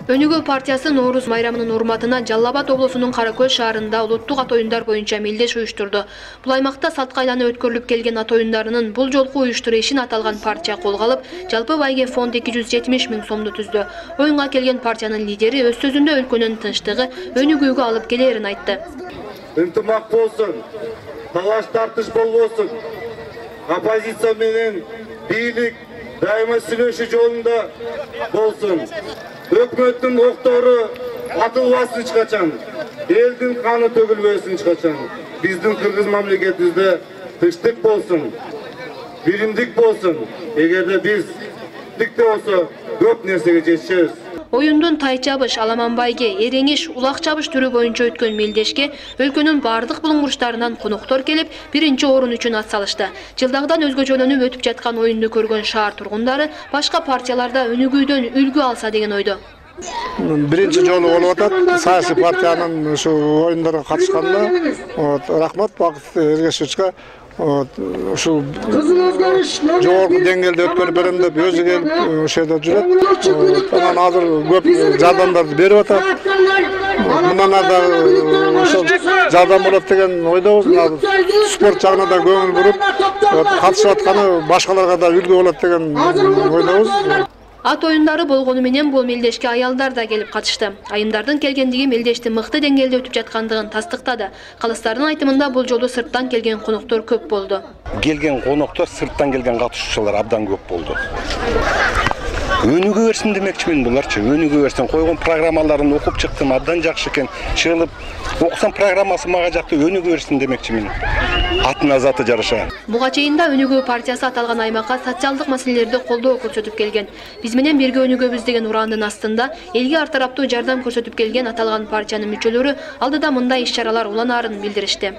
Онугуу партиясы Ноорус майрамынын урматына Жалал Абад облусунун Кара Көл шаарында улуттук ат оюндар боюнча мелдеш уюштурду. Бул аймакта сатка айланып өткөрүлүп келген ат оюндарынын бул жолку уюштуруу ишин аталган партия колго алып, жалпы байге фонд 270 000 сомду түздү. Оюнга келген партиянын лидери өз сөзүндө өлкөнүн тынчтыгы өнүгүүгө алып келерин айтты. Ынтымак болсун, талаш тартыш болбосун. Оппозиция менен бийлик дайыма сүйлөшүү жолунда болсун. Өкмөттүн октору атылбасын эч качан, элдин каны төгүлбөсүн эч качан. Биздин кыргыз мамлекетибизде тынчтык болсун, биримдик болсун. Эгерде биз биримдикте болсо көп нерсеге жетишебиз. Оюндун тай чабыш, аламан байге, эреңиш, улак чабыш түрү боюнча өткөн мелдешке өлкөнүн бардык булуңгурчтарынан коноктор келип, биринчи орун үчүн ат салышты. Жылдагыдан өзгөчөлөнүп өтүп жаткан оюнду көргөн шаар тургундары башка партияларда өнүгүүдөн үлгү алса деген ойдо. Биринчи жолу болуп атат. Саясий партиянын ушу оюндарга катышканда, рахмат Бакыт Эргешевичке ушу жогорку деңгээлде өткөрүп берем деп өзү келип ошол жерде жүрөт. Анан азыр көп жардамдарды берип атат. Мындан ары ошол жардам болот деген ойдобуз. Спорт жагына да көңүл буруп, катышып атканы башкаларга да үлгү болот деген ойдобуз. Ат оюндары болгону менен бул мелдешке аялдар да келип катышты. Айымдардын келгендиги мелдешти мыкты деңгээлде өтүп жаткандыгын тастыктады. Калыстардын айтымында бул жолу сырттан келген коноктор көп болду. Келген коноктор сырттан келген катышуучулар абдан көп болду. Өнүгө берсин демекчимин буларчы. Өнүгө берсин, койгон программаларын окуп чыктым, абдан жакшы экен. Чыгылып окусам программасы мага жакты, өнүгө берсин демекчимин. Атына заты жараша. Буга чейин да Онугуу партиясы аталган аймакка социалдык маселелерди колдоо көрсөтүп келген. Биз менен бирге өнүгөбүз деген урандын астында элге ар тараптуу жардам көрсөтүп келген аталган партиянын мүчөлөрү алдыда мындай иш-чаралар уланаарын билдиришти.